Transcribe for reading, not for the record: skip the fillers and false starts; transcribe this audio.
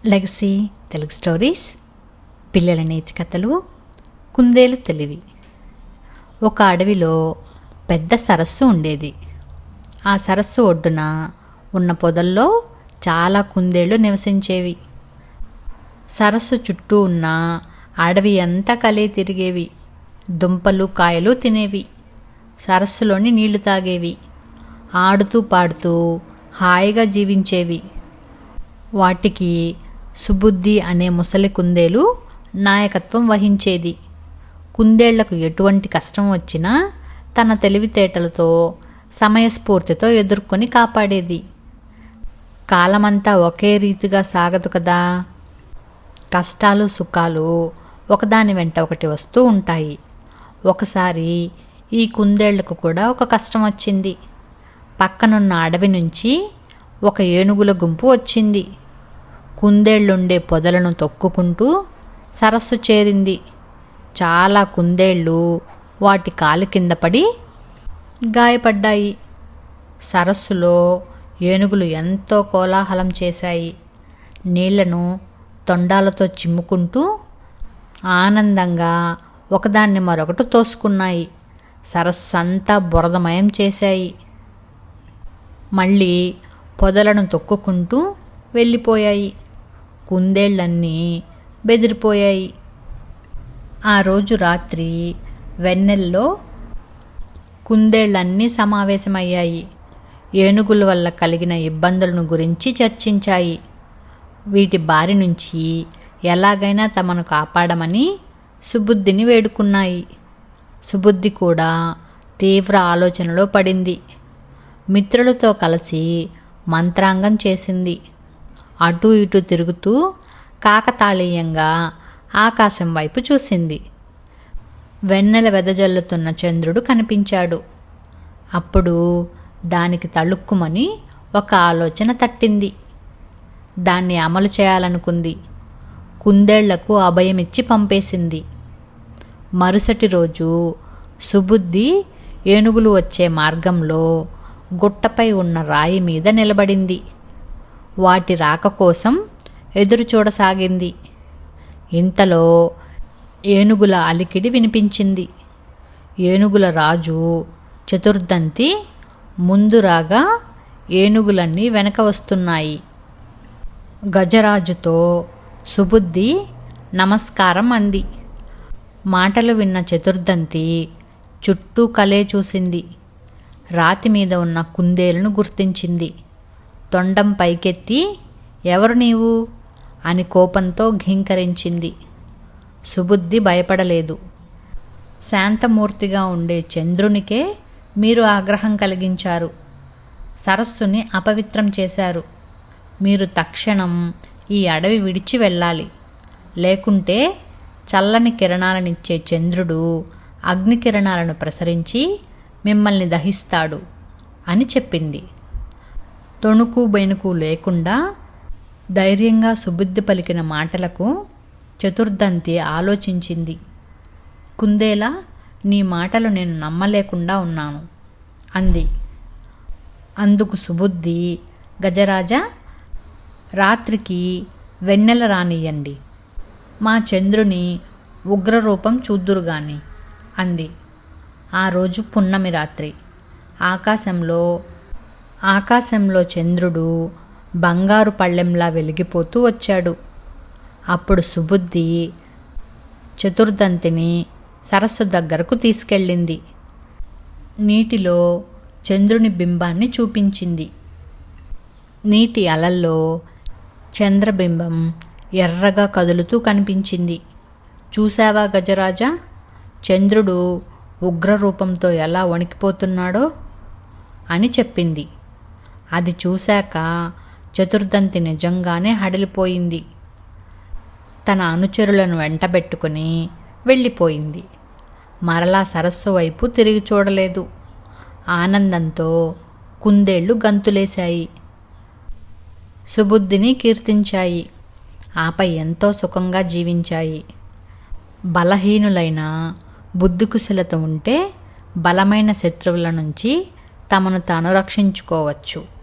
Legacy Telugu stories, పిల్లల నీతి కథలు, కుందేలు తెలివి. ఒక అడవిలో పెద్ద సరస్సు ఉండేది. ఆ సరస్సు ఒడ్డున ఉన్న పొదల్లో చాలా కుందేళ్లు నివసించేవి. సరస్సు చుట్టూ ఉన్న అడవి అంతా కలిగి తిరిగేవి. దుంపలు కాయలు తినేవి. సరస్సులోని నీళ్లు తాగేవి. ఆడుతూ పాడుతూ హాయిగా జీవించేవి. వాటికి సుబుద్ధి అనే ముసలి కుందేలు నాయకత్వం వహించేది. కుందేళ్లకు ఎటువంటి కష్టం వచ్చినా తన తెలివితేటలతో, సమయస్ఫూర్తితో ఎదుర్కొని కాపాడేది. కాలమంతా ఒకే రీతిగా సాగదు కదా. కష్టాలు సుఖాలు ఒకదాని వెంట ఒకటి వస్తూ ఉంటాయి. ఒకసారి ఈ కుందేళ్లకు కూడా ఒక కష్టం వచ్చింది. పక్కనున్న అడవి నుంచి ఒక ఏనుగుల గుంపు వచ్చింది. కుందేళ్లుండే పొదలను తొక్కుకుంటూ సరస్సు చేరింది. చాలా కుందేళ్ళు వాటి కాలు కింద పడి గాయపడ్డాయి. సరస్సులో ఏనుగులు ఎంతో కోలాహలం చేశాయి. నీళ్లను తొండాలతో చిమ్ముకుంటూ ఆనందంగా ఒకదాన్ని మరొకటి తోసుకున్నాయి. సరస్సంతా బురదమయం చేశాయి. మళ్ళీ పొదలను తొక్కుకుంటూ వెళ్ళిపోయాయి. కుందేళ్లన్నీ బెదిరిపోయాయి. ఆ రోజు రాత్రి వెన్నెల్లో కుందేళ్లన్నీ సమావేశమయ్యాయి. ఏనుగుల వల్ల కలిగిన ఇబ్బందులను గురించి చర్చించాయి. వీటి బారి నుంచి ఎలాగైనా తమను కాపాడమని సుబుద్ధిని వేడుకున్నాయి. సుబుద్ధి కూడా తీవ్ర ఆలోచనలో పడింది. మిత్రులతో కలిసి మంత్రాంగం చేసింది. అటూ ఇటూ తిరుగుతూ కాకతాళీయంగా ఆకాశం వైపు చూసింది. వెన్నెల వెదజల్లుతున్న చంద్రుడు కనిపించాడు. అప్పుడు దానికి తళుక్కుమని ఒక ఆలోచన తట్టింది. దాన్ని అమలు చేయాలనుకుంది. కుందేళ్లకు అభయమిచ్చి పంపేసింది. మరుసటి రోజు సుబుద్ధి ఏనుగులు వచ్చే మార్గంలో గుట్టపై ఉన్న రాయి మీద నిలబడింది. వాటి రాక కోసం ఎదురు చూడసాగింది. ఇంతలో ఏనుగుల అలికిడి వినిపించింది. ఏనుగుల రాజు చతుర్దంతి ముందు రాగా ఏనుగులన్నీ వెనక వస్తున్నాయి. గజరాజుతో సుబుద్ధి నమస్కారం అంది. మాటలు విన్న చతుర్దంతి చుట్టూ కలే చూసింది. రాతి మీద ఉన్న కుందేలును గుర్తించింది. తొండం పైకెత్తి ఎవరు నీవు అని కోపంతో ఘీంకరించింది. సుబుద్ధి భయపడలేదు. శాంతమూర్తిగా ఉండే చంద్రునికే మీరు ఆగ్రహం కలిగించారు. సరస్సుని అపవిత్రం చేశారు. మీరు తక్షణం ఈ అడవి విడిచి వెళ్ళాలి. లేకుంటే చల్లని కిరణాలనిచ్చే చంద్రుడు అగ్ని కిరణాలను ప్రసరించి మిమ్మల్ని దహిస్తాడు అని చెప్పింది. తొణుకు బెణుకు లేకుండా ధైర్యంగా సుబుద్ధి పలికిన మాటలకు చతుర్దంతి ఆలోచించింది. కుందేలా, నీ మాటలు నేను నమ్మలేకుండా ఉన్నాను అంది. అందుకు సుబుద్ధి, గజరాజా, రాత్రికి వెన్నెల రానియ్యండి. మా చంద్రుని ఉగ్రరూపం చూద్దురుగాని అంది. ఆ రోజు పున్నమి రాత్రి. ఆకాశంలో చంద్రుడు బంగారు పళ్ళెంలా వెలిగిపోతూ వచ్చాడు. అప్పుడు సుబుద్ధి చతుర్దంతిని సరస్సు దగ్గరకు తీసుకెళ్ళింది. నీటిలో చంద్రుని బింబాన్ని చూపించింది. నీటి అలల్లో చంద్రబింబం ఎర్రగా కదులుతూ కనిపించింది. చూశావా గజరాజా, చంద్రుడు ఉగ్రరూపంతో ఎలా వణికిపోతున్నాడో అని చెప్పింది. అది చూశాక చతుర్దంతి నిజంగానే హడలిపోయింది. తన అనుచరులను వెంటబెట్టుకుని వెళ్ళిపోయింది. మరలా సరస్సు వైపు తిరిగి చూడలేదు. ఆనందంతో కుందేళ్లు గంతులేశాయి. సుబుద్ధిని కీర్తించాయి. ఆపై ఎంతో సుఖంగా జీవించాయి. బలహీనులైన బుద్ధికుశలత ఉంటే బలమైన శత్రువుల నుంచి తమను తాను రక్షించుకోవచ్చు.